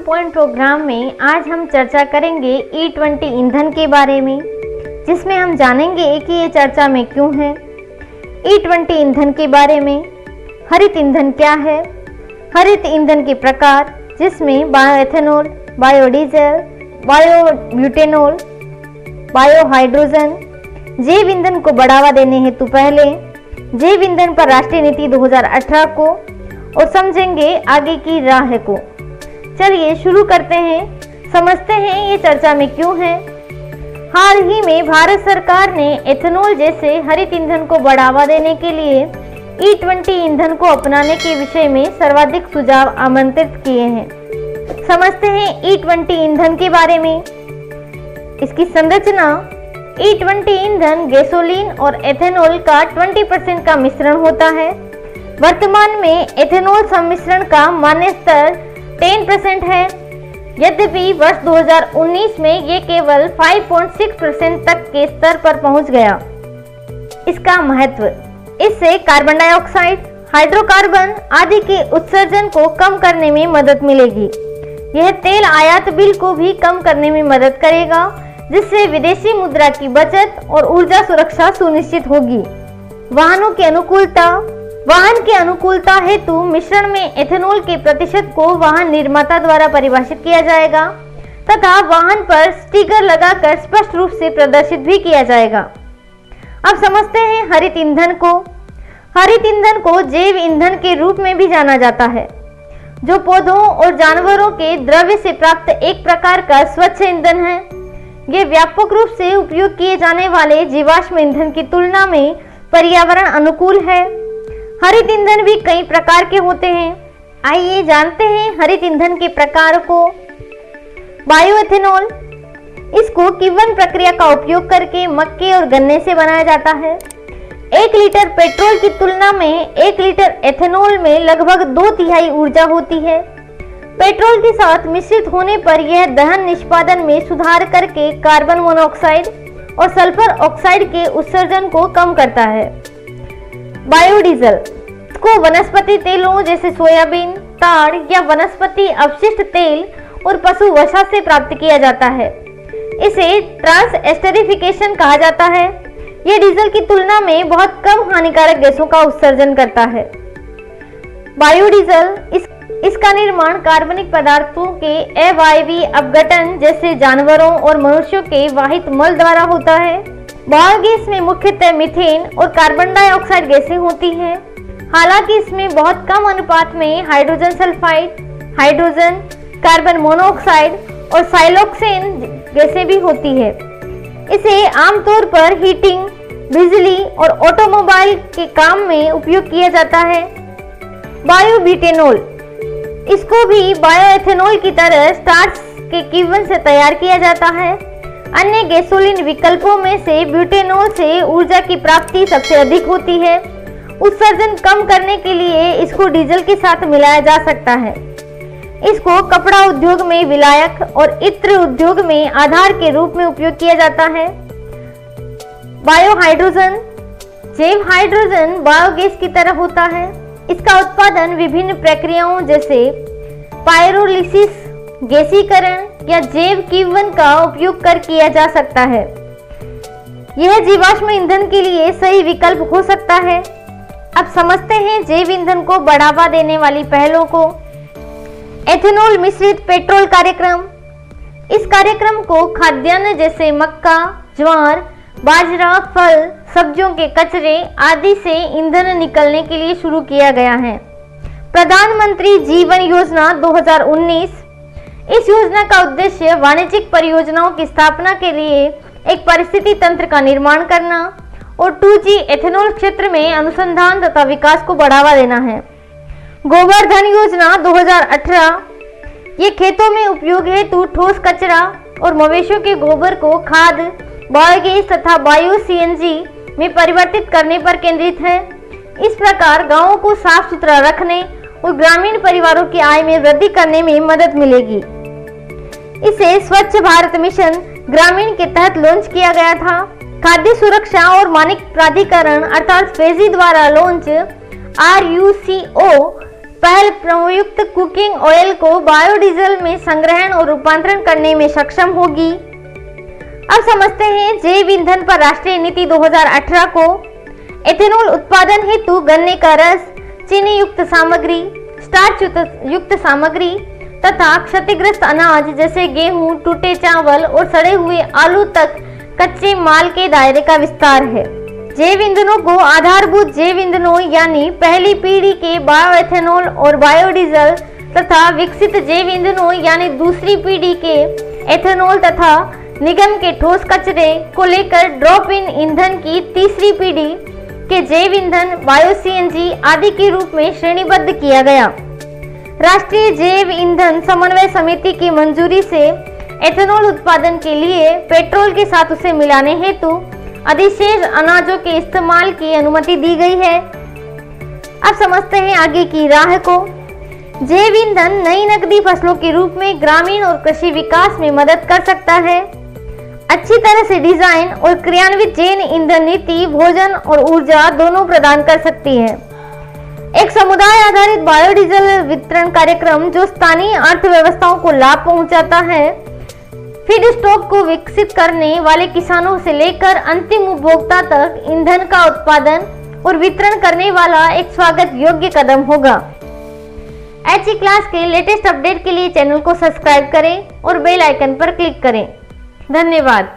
Point programme में आज हम चर्चा करेंगे E20 ईंधन के बारे में, जिसमें हम जानेंगे कि ये चर्चा में क्यों है। E20 ईंधन के बारे में, हरित ईंधन क्या है, हरित ईंधन के प्रकार जिसमें बायोएथेनॉल, बायोडीजल, बायोब्यूटेनॉल, बायोहाइड्रोजन, जैव ईंधन को बढ़ावा देने हेतु पहले जैव ईंधन पर राष्ट्रीय नीति 2018 को, और समझेंगे आगे की राह को। चलिए शुरू करते हैं, समझते हैं ये चर्चा में क्यों है। हाल ही में भारत सरकार ने एथेनॉल जैसे हरित ईंधन को बढ़ावा देने के लिए E20 ईंधन को अपनाने के विषय में सर्वाधिक सुझाव आमंत्रित किए हैं। समझते हैं E20 ईंधन के बारे में। इसकी संरचना, E20 ईंधन गैसोलीन और एथेनॉल का 20% का मिश्रण होता है। वर्तमान में एथेनॉल सम्मिश्रण का मान्य स्तर 10% है, यद्यपि वर्ष 2019 में ये केवल 5.6% तक के स्तर पर पहुंच गया। इसका महत्व, इससे कार्बन डाइऑक्साइड, हाइड्रोकार्बन आदि के उत्सर्जन को कम करने में मदद मिलेगी। यह तेल आयात बिल को भी कम करने में मदद करेगा, जिससे विदेशी मुद्रा की बचत और ऊर्जा सुरक्षा सुनिश्चित होगी। वाहन की अनुकूलता हेतु मिश्रण में एथेनॉल के प्रतिशत को वाहन निर्माता द्वारा परिभाषित किया जाएगा तथा वाहन पर स्टिकर लगाकर स्पष्ट रूप से प्रदर्शित भी किया जाएगा। अब समझते हैं हरित ईंधन को। हरित ईंधन को जैव ईंधन के रूप में भी जाना जाता है, जो पौधों और जानवरों के द्रव्य से प्राप्त एक प्रकार का स्वच्छ ईंधन है। ये व्यापक रूप से उपयोग किए जाने वाले जीवाश्म ईंधन की तुलना में पर्यावरण अनुकूल है। हरित ईंधन भी कई प्रकार के होते हैं। आइए जानते हैं हरित ईंधन के प्रकार को। बायोएथेनॉल, इसको किण्वन प्रक्रिया का उपयोग करके मक्के और गन्ने से बनाया जाता है। 1 लीटर पेट्रोल की तुलना में 1 लीटर एथेनॉल में लगभग 2/3 ऊर्जा होती है। पेट्रोल के साथ मिश्रित होने पर यह दहन निष्पादन में सुधार करके कार्बन मोनोऑक्साइड और सल्फर ऑक्साइड के उत्सर्जन को कम करता है। बायोडीजल, इसको वनस्पति तेलों जैसे सोयाबीन, ताड़ या वनस्पति अवशिष्ट तेल और पशु वसा से प्राप्त किया जाता है। इसे ट्रांस एस्टरिफिकेशन कहा जाता है। यह डीजल की तुलना में बहुत कम हानिकारक गैसों का उत्सर्जन करता है। बायोडीजल, इसका निर्माण कार्बनिक पदार्थों के अवायवीय अपघटन जैसे जानवरों और मनुष्यों के वाहित मल द्वारा होता है। बायोगैस में मुख्यतः मीथेन और कार्बन डाइऑक्साइड गैसें होती हैं। हालांकि इसमें बहुत कम अनुपात में hydrogen sulphide, hydrogen, carbon monoxide और साइलोक्सेन गैसें भी होती है। इसे आमतौर पर हीटिंग, बिजली और ऑटोमोबाइल के काम में उपयोग किया जाता है। बायोब्यूटेनॉल, इसको भी बायोएथेनॉल की तरह स्टार्च के किण्वन से तैयार किया जाता है। अन्य गैसोलीन विकल्पों में से ब्यूटेनॉल से ऊर्जा की प्राप्ति सबसे अधिक होती है। उत्सर्जन कम करने के लिए इसको डीजल के साथ मिलाया जा सकता है। इसको कपड़ा उद्योग में विलायक और इत्र उद्योग में आधार के रूप में उपयोग किया जाता है। बायोहाइड्रोजन, जैव हाइड्रोजन बायोगैस की तरह होता है। इसका उत्पादन विभिन्न प्रक्रियाओं जैसे पायरोलिसिस, गैसीकरण या जैव किण्वन का उपयोग कर किया जा सकता है। यह जीवाश्म ईंधन के लिए सही विकल्प हो सकता है। अब समझते हैं जैव ईंधन को बढ़ावा देने वाली पहलों को। एथेनॉल मिश्रित पेट्रोल कार्यक्रम, इस कार्यक्रम को खाद्यान्न जैसे मक्का, ज्वार, बाजरा, फल, सब्जियों के कचरे आदि से ईंधन निकलने के लिए शुरू किया गया है। प्रधानमंत्री जीवन योजना 2019, इस योजना का उद्देश्य वाणिज्यिक परियोजनाओं की स्थापना के लिए एक परिस्थिति तंत्र का निर्माण करना और 2G एथेनॉल क्षेत्र में अनुसंधान तथा विकास को बढ़ावा देना है। गोवर्धन योजना 2018, ये खेतों में उपयोग हेतु ठोस कचरा और मवेशियों के गोबर को खाद, बायोगैस तथा बायो CNG में परिवर्तित करने पर केंद्रित है। इस प्रकार गांवों को साफ सुथरा रखने और ग्रामीण परिवारों की आय में वृद्धि करने में मदद मिलेगी। इसे स्वच्छ भारत मिशन ग्रामीण के तहत लॉन्च किया गया था। खाद्य सुरक्षा और मानक प्राधिकरण अर्थात फेजी द्वारा लॉन्च RUCO पहल प्रयुक्त कुकिंग ऑयल को बायोडीजल में संग्रहण और रूपांतरण करने में सक्षम होगी। अब समझते हैं जैव ईंधन पर राष्ट्रीय नीति 2018 को। एथेनॉल उत्पादन हेतु गन्ने का रस, चीनी युक्त सामग्री, स्टार्च युक्त सामग्री तथा क्षतिग्रस्त अनाज जैसे गेहूं, टूटे चावल और सड़े हुए आलू तक कच्चे माल के दायरे का विस्तार है। जैव ईंधनों को आधारभूत जैव ईंधनों यानी पहली पीढ़ी के बायोएथेनॉल और बायोडीजल तथा विकसित जैव ईंधनों यानी दूसरी पीढ़ी के एथेनॉल तथा निगम के ठोस कचरे को लेकर ड्रॉप इन ईंधन की तीसरी पीढ़ी के जैव ईंधन बायो सीएनजी आदि के रूप में श्रेणीबद्ध किया गया। राष्ट्रीय जैव ईंधन समन्वय समिति की मंजूरी से एथेनॉल उत्पादन के लिए पेट्रोल के साथ उसे मिलाने हेतु अधिशेष अनाजों के इस्तेमाल की अनुमति दी गई है। अब समझते हैं आगे की राह को। जैव ईंधन नई नकदी फसलों के रूप में ग्रामीण और कृषि विकास में मदद कर सकता है। अच्छी तरह से डिजाइन और क्रियान्वित जैव ईंधन नीति भोजन और ऊर्जा दोनों प्रदान कर सकती है। एक समुदाय आधारित बायोडीजल वितरण कार्यक्रम जो स्थानीय अर्थव्यवस्थाओं को लाभ पहुंचाता है। फीड स्टॉक को विकसित करने वाले किसानों से लेकर अंतिम उपभोक्ता तक ईंधन का उत्पादन और वितरण करने वाला एक स्वागत योग्य कदम होगा। HE क्लास के लेटेस्ट अपडेट के लिए चैनल को सब्सक्राइब करें और बेल आइकन पर क्लिक करें। धन्यवाद।